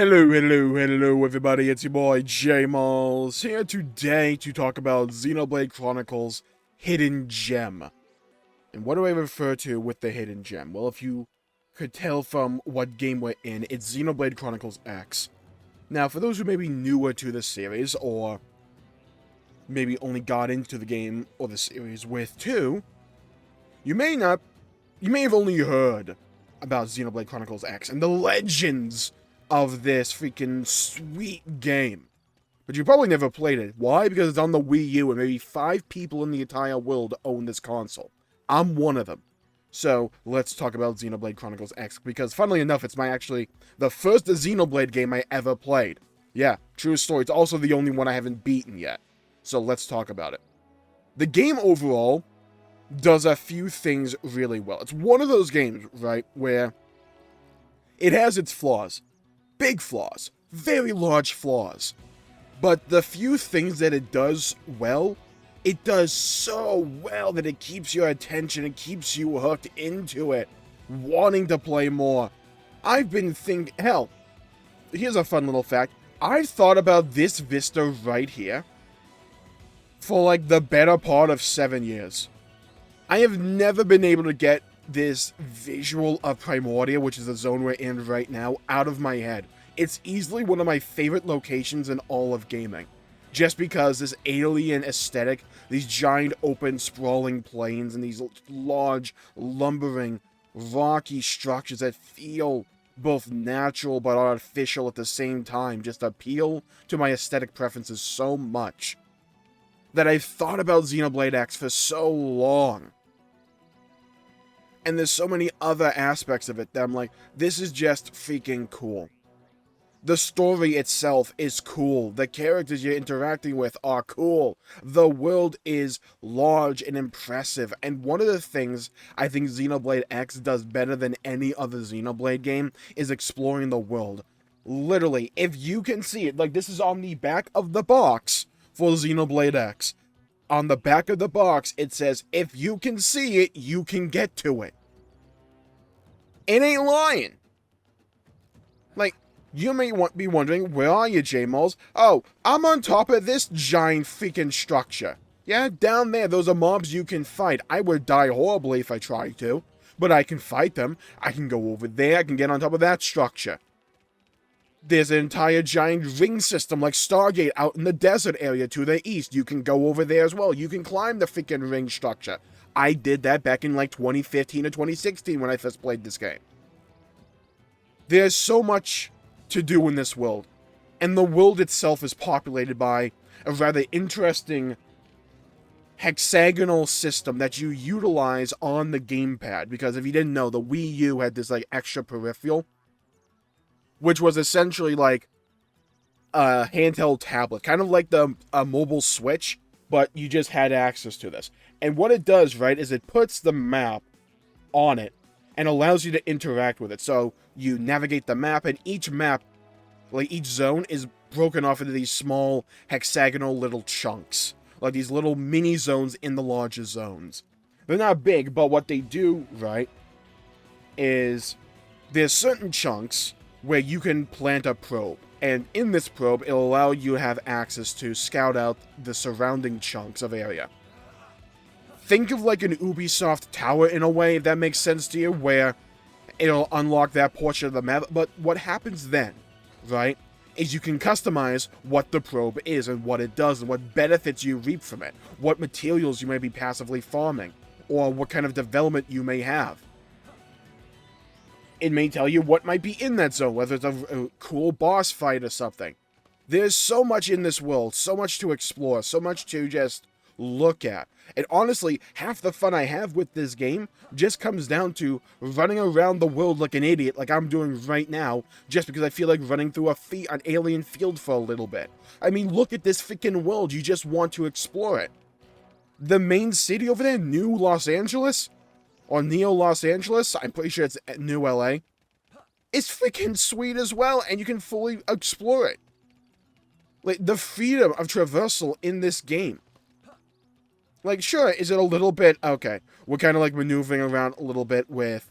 Hello, everybody. It's your boy, Jmulls, here today to talk about Xenoblade Chronicles Hidden Gem. And what do I refer to with the Hidden Gem? Well, if you could tell from what game we're in, it's Xenoblade Chronicles X. Now, for those who may be newer to the series, or maybe only got into the game or the series with 2, you may have only heard about Xenoblade Chronicles X and the legends of this freaking sweet game. But you probably never played it. Why? Because it's on the Wii U and maybe 5 people in the entire world own this console. I'm one of them. So, let's talk about Xenoblade Chronicles X, because funnily enough, it's the first Xenoblade game I ever played. Yeah, true story. It's also the only one I haven't beaten yet. So let's talk about it. The game overall does a few things really well. It's one of those games, right, where it has its flaws. Big flaws. Very large flaws. But the few things that it does well, it does so well that it keeps your attention, it keeps you hooked into it, wanting to play more. I've been thinking, hell, here's a fun little fact. I've thought about this vista right here for like the better part of 7 years. I have never been able to get this visual of Primordia, which is the zone we're in right now, out of my head. It's easily one of my favorite locations in all of gaming. Just because this alien aesthetic, these giant open sprawling plains and these large lumbering rocky structures that feel both natural but artificial at the same time just appeal to my aesthetic preferences so much that I've thought about Xenoblade X for so long. And there's so many other aspects of it that I'm like, this is just freaking cool. The story itself is cool. The characters you're interacting with are cool. The world is large and impressive. And one of the things I think Xenoblade X does better than any other Xenoblade game is exploring the world. Literally, if you can see it, like this is on the back of the box for Xenoblade X. On the back of the box, it says, if you can see it, you can get to it. It ain't lying. Like, you may be wondering, where are you, Jmulls? Oh, I'm on top of this giant freaking structure. Yeah, down there, those are mobs you can fight. I would die horribly if I tried to, but I can fight them. I can go over there, I can get on top of that structure. There's an entire giant ring system like Stargate out in the desert area to the east. You can go over there as well. You can climb the freaking ring structure. I did that back in like 2015 or 2016 when I first played this game. There's so much to do in this world. And the world itself is populated by a rather interesting hexagonal system that you utilize on the gamepad. Because if you didn't know, the Wii U had this like extra peripheral, which was essentially like a handheld tablet, kind of like a mobile Switch, but you just had access to this. And what it does, right, is it puts the map on it and allows you to interact with it. So you navigate the map, and each map, like each zone, is broken off into these small hexagonal little chunks, like these little mini zones in the larger zones. They're not big, but what they do, right, is there's certain chunks where you can plant a probe. And in this probe, it'll allow you to have access to scout out the surrounding chunks of area. Think of like an Ubisoft tower in a way, if that makes sense to you, where it'll unlock that portion of the map. But what happens then, right, is you can customize what the probe is and what it does and what benefits you reap from it, what materials you may be passively farming, or what kind of development you may have. It may tell you what might be in that zone, whether it's a cool boss fight or something. There's so much in this world, so much to explore, so much to just look at. And honestly, half the fun I have with this game just comes down to running around the world like an idiot, like I'm doing right now, just because I feel like running through an alien field for a little bit. I mean, look at this freaking world, you just want to explore it. The main city over there, New Los Angeles? Or Neo Los Angeles, I'm pretty sure it's New LA. It's freaking sweet as well, and you can fully explore it. Like, the freedom of traversal in this game. Like, sure, is it a little bit, okay, we're kind of like maneuvering around a little bit with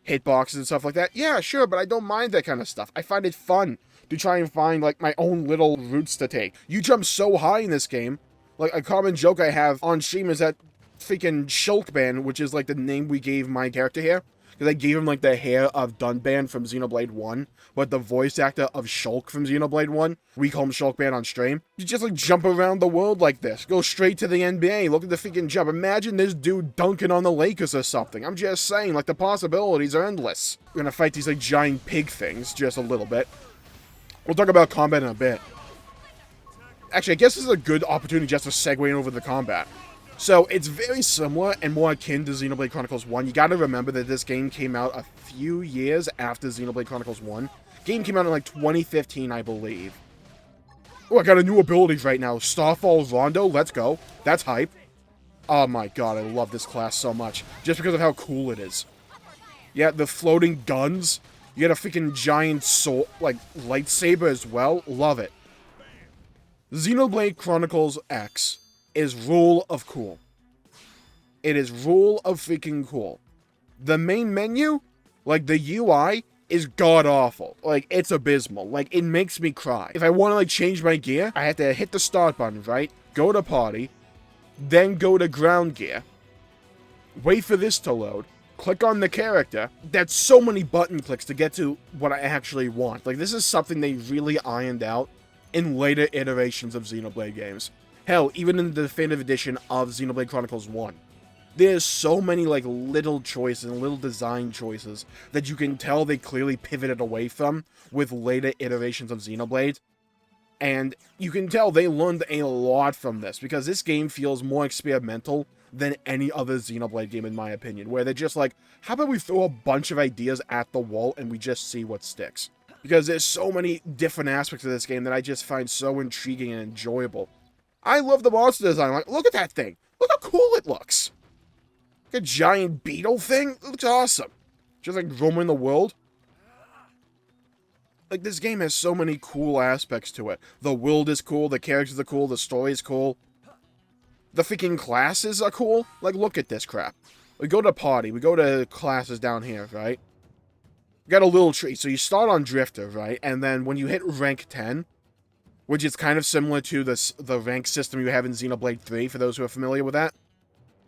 hitboxes and stuff like that. Yeah, sure, but I don't mind that kind of stuff. I find it fun to try and find, like, my own little routes to take. You jump so high in this game. Like, a common joke I have on stream is that freaking Shulkban, which is, like, the name we gave my character here. Because I gave him, like, the hair of Dunban from Xenoblade 1, but the voice actor of Shulk from Xenoblade 1, we call him Shulkban on stream. You just, like, jump around the world like this. Go straight to the NBA. Look at the freaking jump. Imagine this dude dunking on the Lakers or something. I'm just saying, like, the possibilities are endless. We're gonna fight these, like, giant pig things just a little bit. We'll talk about combat in a bit. Actually, I guess this is a good opportunity just to segue over the combat. So, it's very similar and more akin to Xenoblade Chronicles 1. You gotta remember that this game came out a few years after Xenoblade Chronicles 1. Game came out in, like, 2015, I believe. Oh, I got a new ability right now. Starfall Rondo, let's go. That's hype. Oh my god, I love this class so much. Just because of how cool it is. Yeah, the floating guns. You get a freaking giant sword, like, lightsaber as well. Love it. Xenoblade Chronicles X is rule of cool. It is rule of freaking cool. The main menu, like the UI, is god-awful. Like, it's abysmal. Like, it makes me cry. If I want to, like, change my gear, I have to hit the start button, right? Go to party, then go to ground gear, wait for this to load, click on the character. That's so many button clicks to get to what I actually want. Like, this is something they really ironed out in later iterations of Xenoblade games. Hell, even in the definitive edition of Xenoblade Chronicles 1. There's so many, like, little choices and little design choices that you can tell they clearly pivoted away from with later iterations of Xenoblade. And you can tell they learned a lot from this, because this game feels more experimental than any other Xenoblade game, in my opinion, where they're just like, how about we throw a bunch of ideas at the wall and we just see what sticks? Because there's so many different aspects of this game that I just find so intriguing and enjoyable. I love the monster design. Like, look at that thing. Look how cool it looks. Like a giant beetle thing. It looks awesome. Just like roaming the world. Like, this game has so many cool aspects to it. The world is cool. The characters are cool. The story is cool. The freaking classes are cool. Like, look at this crap. We go to party. We go to classes down here, right? We got a little tree. So you start on Drifter, right? And then when you hit rank 10... which is kind of similar to the rank system you have in Xenoblade 3, for those who are familiar with that.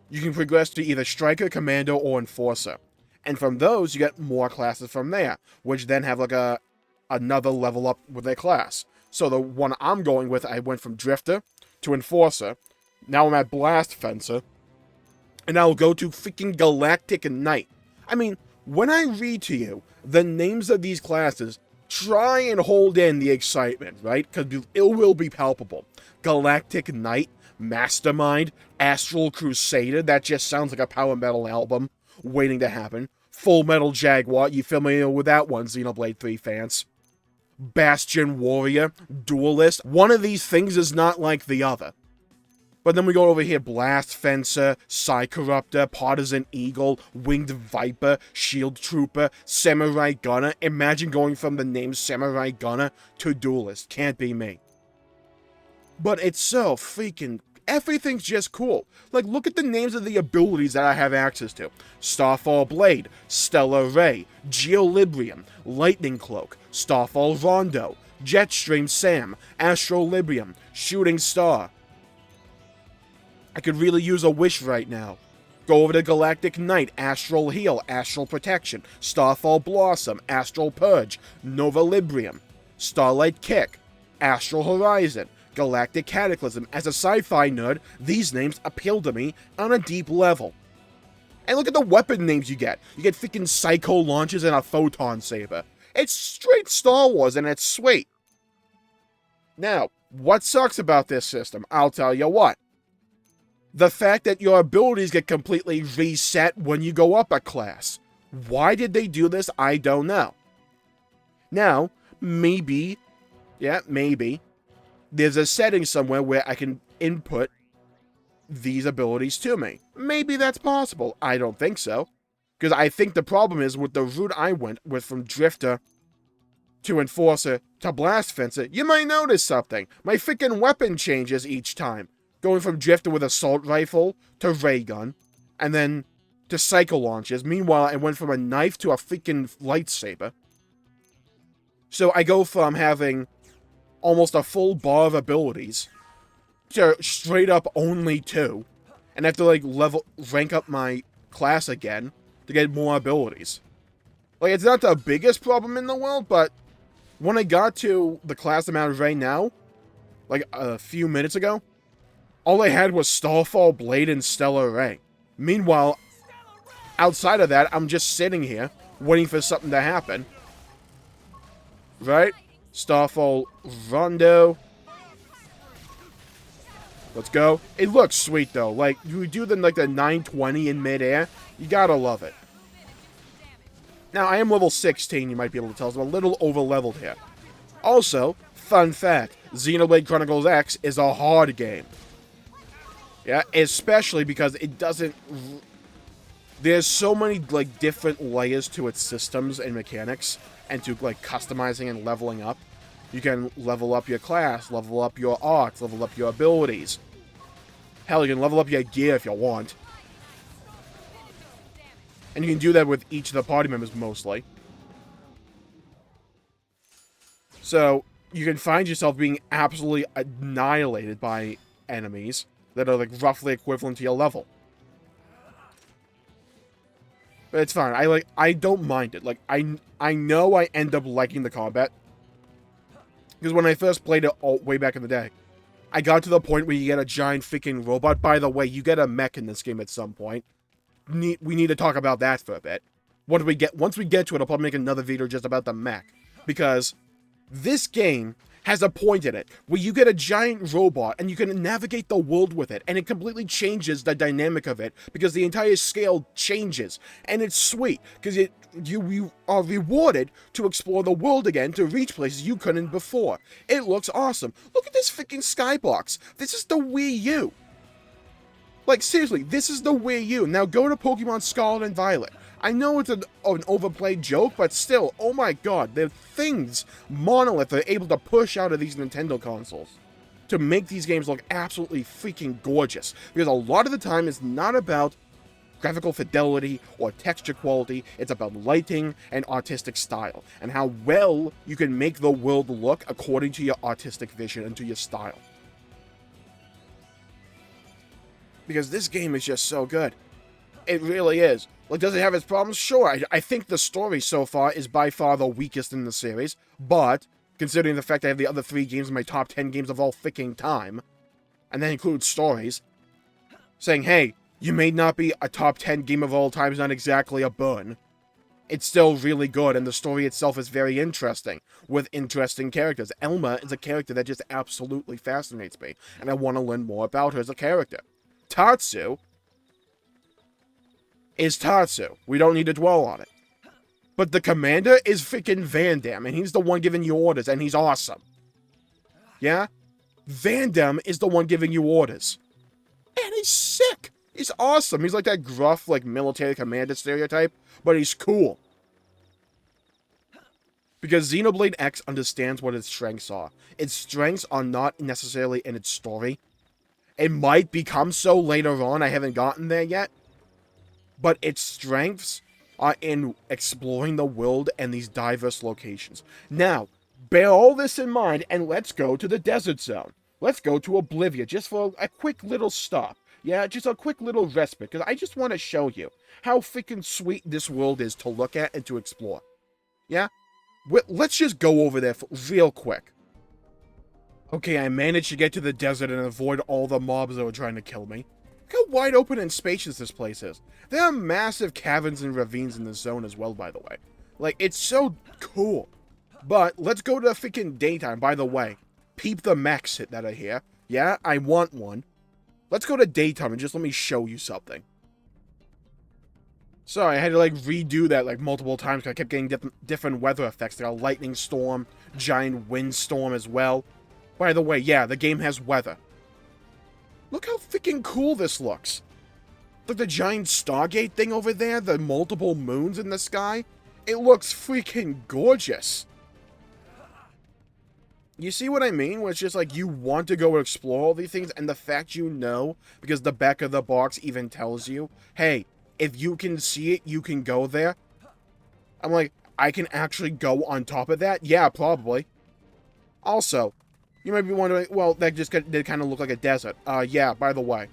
You can progress to either Striker, Commando, or Enforcer. And from those, you get more classes from there, which then have like another level up with their class. So the one I'm going with, I went from Drifter to Enforcer. Now I'm at Blast Fencer. And I'll go to freaking Galactic Knight. I mean, when I read to you the names of these classes, try and hold in the excitement, right? Because it will be palpable. Galactic Knight, Mastermind, Astral Crusader, that just sounds like a power metal album waiting to happen. Full Metal Jaguar, you familiar with that one, Xenoblade 3 fans? Bastion Warrior, Duelist, one of these things is not like the other. But then we go over here, Blast Fencer, Psycorruptor, Partisan Eagle, Winged Viper, Shield Trooper, Samurai Gunner. Imagine going from the name Samurai Gunner to Duelist. Can't be me. But it's so freaking... everything's just cool. Like, look at the names of the abilities that I have access to. Starfall Blade, Stellar Ray, Geolibrium, Lightning Cloak, Starfall Rondo, Jetstream Sam, Astrolibrium, Shooting Star. I could really use a wish right now. Go over to Galactic Knight, Astral Heal, Astral Protection, Starfall Blossom, Astral Purge, Nova Librium, Starlight Kick, Astral Horizon, Galactic Cataclysm. As a sci-fi nerd, these names appeal to me on a deep level. And look at the weapon names you get. You get freaking Psycho Launches and a Photon Saber. It's straight Star Wars and it's sweet. Now, what sucks about this system? I'll tell you what. The fact that your abilities get completely reset when you go up a class. Why did they do this? I don't know. Now, maybe, there's a setting somewhere where I can input these abilities to me. Maybe that's possible. I don't think so. Because I think the problem is with the route I went with from Drifter to Enforcer to Blast Fencer, you might notice something. My freaking weapon changes each time. Going from Drifter with Assault Rifle to Ray Gun, and then to cycle launches. Meanwhile, I went from a knife to a freaking lightsaber. So I go from having almost a full bar of abilities to straight up only 2. And I have to, like, rank up my class again to get more abilities. Like, it's not the biggest problem in the world, but when I got to the class I'm at right now, like a few minutes ago, all I had was Starfall, Blade, and Stellar Ray. Meanwhile, outside of that, I'm just sitting here, waiting for something to happen. Right? Starfall, Rondo. Let's go. It looks sweet, though. Like, you do the 920 in midair, you gotta love it. Now, I am level 16, you might be able to tell. I'm a little over-leveled here. Also, fun fact, Xenoblade Chronicles X is a hard game. Yeah, especially because it doesn't... There's so many, like, different layers to its systems and mechanics, and to, like, customizing and leveling up. You can level up your class, level up your arcs, level up your abilities. Hell, you can level up your gear if you want. And you can do that with each of the party members, mostly. So, you can find yourself being absolutely annihilated by enemies that are, like, roughly equivalent to your level. But it's fine. I don't mind it. Like, I know I end up liking the combat. Because when I first played it way back in the day, I got to the point where you get a giant freaking robot. By the way, you get a mech in this game at some point. We need to talk about that for a bit. Once we get to it, I'll probably make another video just about the mech. Because this game has a point in it where you get a giant robot and you can navigate the world with it, and it completely changes the dynamic of it because the entire scale changes, and it's sweet because you are rewarded to explore the world again, to reach places you couldn't before. It looks awesome. Look at this freaking skybox. This is the Wii U. Like, seriously, this is the Wii U. Now go to Pokemon Scarlet and Violet. I know it's an overplayed joke, but still, oh my god, the things Monolith are able to push out of these Nintendo consoles to make these games look absolutely freaking gorgeous. Because a lot of the time, it's not about graphical fidelity or texture quality, it's about lighting and artistic style, and how well you can make the world look according to your artistic vision and to your style. Because this game is just so good. It really is. Like, does it have its problems? Sure, I think the story so far is by far the weakest in the series, but considering the fact I have the other 3 games in my top 10 games of all freaking time, and that includes stories, saying, hey, you may not be a top 10 game of all time is not exactly a burn. It's still really good, and the story itself is very interesting, with interesting characters. Elma is a character that just absolutely fascinates me, and I want to learn more about her as a character. Tatsu is Tatsu. We don't need to dwell on it. But the commander is freaking Van Damme, and he's the one giving you orders, and he's awesome. Yeah? Van Damme is the one giving you orders. And he's sick! He's awesome. He's like that gruff, like, military commander stereotype, but he's cool. Because Xenoblade X understands what its strengths are. Its strengths are not necessarily in its story. It might become so later on, I haven't gotten there yet. But its strengths are in exploring the world and these diverse locations. Now, bear all this in mind, and let's go to the desert zone. Let's go to Oblivia, just for a quick little stop. Yeah, just a quick little respite, because I just want to show you how freaking sweet this world is to look at and to explore. Yeah? Let's just go over there real quick. Okay, I managed to get to the desert and avoid all the mobs that were trying to kill me. Look how wide open and spacious this place is. There are massive caverns and ravines in this zone as well, by the way. Like, it's so cool. But, let's go to the freaking daytime. By the way, peep the mechs that are here. Yeah, I want one. Let's go to daytime and just let me show you something. Sorry, I had to, like, redo that, like, multiple times because I kept getting different weather effects. Like a lightning storm, giant windstorm as well. By the way, yeah, the game has weather. Look how freaking cool this looks. Like the giant Stargate thing over there, the multiple moons in the sky. It looks freaking gorgeous. You see what I mean? Where it's just like you want to go explore all these things, and the fact you know, because the back of the box even tells you, hey, if you can see it, you can go there. I'm like, I can actually go on top of that? Yeah, probably. Also, you might be wondering, well, that just did kind of look like a desert. Yeah, by the way.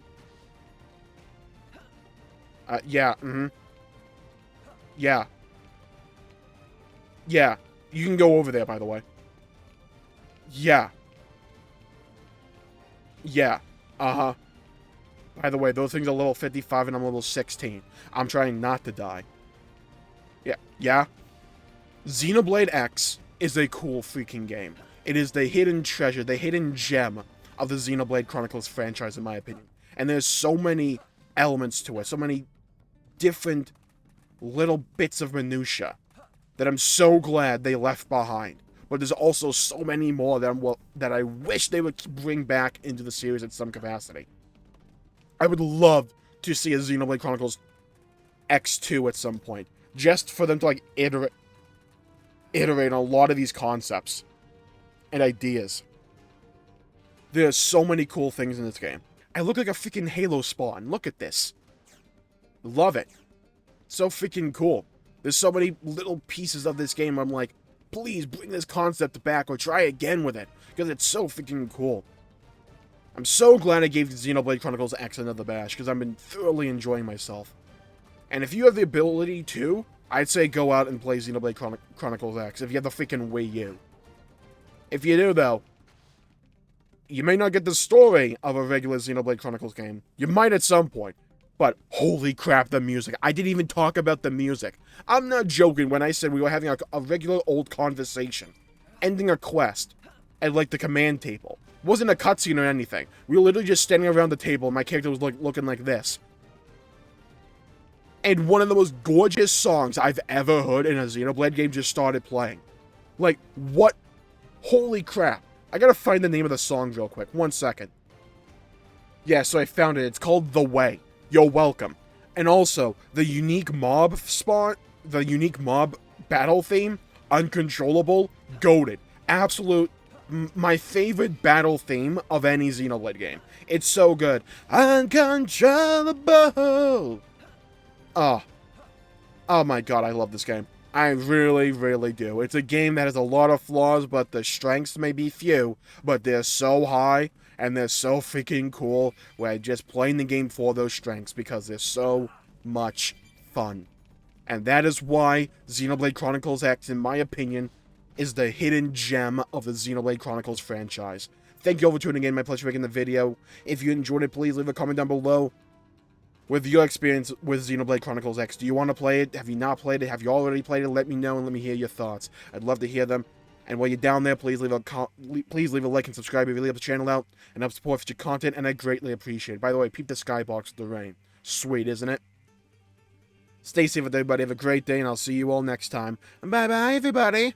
Yeah, Yeah. Yeah. You can go over there, by the way. Yeah. Yeah. Uh-huh. By the way, those things are level 55 and I'm level 16. I'm trying not to die. Yeah. Yeah. Xenoblade X is a cool freaking game. It is the hidden treasure, the hidden gem of the Xenoblade Chronicles franchise, in my opinion. And there's so many elements to it, so many different little bits of minutia that I'm so glad they left behind. But there's also so many more that I wish they would bring back into the series in some capacity. I would love to see a Xenoblade Chronicles X2 at some point, just for them to like iterate on a lot of these concepts and ideas. There's so many cool things in this game. I look like a freaking Halo spawn. Look at this. Love it. So freaking cool. There's so many little pieces of this game where I'm like, please bring this concept back or try again with it, because it's so freaking cool. I'm so glad I gave Xenoblade Chronicles X another bash, because I've been thoroughly enjoying myself. And if you have the ability to, I'd say go out and play Xenoblade Chronicles X if you have the freaking Wii U. If you do, though, you may not get the story of a regular Xenoblade Chronicles game. You might at some point. But holy crap, the music. I didn't even talk about the music. I'm not joking when I said we were having a regular old conversation, ending a quest at like the command table. It wasn't a cutscene or anything. We were literally just standing around the table and my character was like looking like this. And one of the most gorgeous songs I've ever heard in a Xenoblade game just started playing. Like, what? Holy crap. I gotta find the name of the song real quick. 1 second. Yeah, so I found it. It's called The Way. You're welcome. And also, the unique mob spawn, the unique mob battle theme, Uncontrollable, goated. Absolute, my favorite battle theme of any Xenoblade game. It's so good. Uncontrollable! Oh my god, I love this game. I really, really do. It's a game that has a lot of flaws, but the strengths may be few, but they're so high, and they're so freaking cool, we're just playing the game for those strengths, because they're so much fun. And that is why Xenoblade Chronicles X, in my opinion, is the hidden gem of the Xenoblade Chronicles franchise. Thank you all for tuning in, my pleasure making the video. If you enjoyed it, please leave a comment down below with your experience with Xenoblade Chronicles X. Do you want to play it? Have you not played it? Have you already played it? Let me know and let me hear your thoughts. I'd love to hear them. And while you're down there, please leave a like and subscribe. It really helps the channel out and helps support future content, and I greatly appreciate it. By the way, peep the skybox with the rain. Sweet, isn't it? Stay safe with everybody. Have a great day, and I'll see you all next time. Bye-bye, everybody.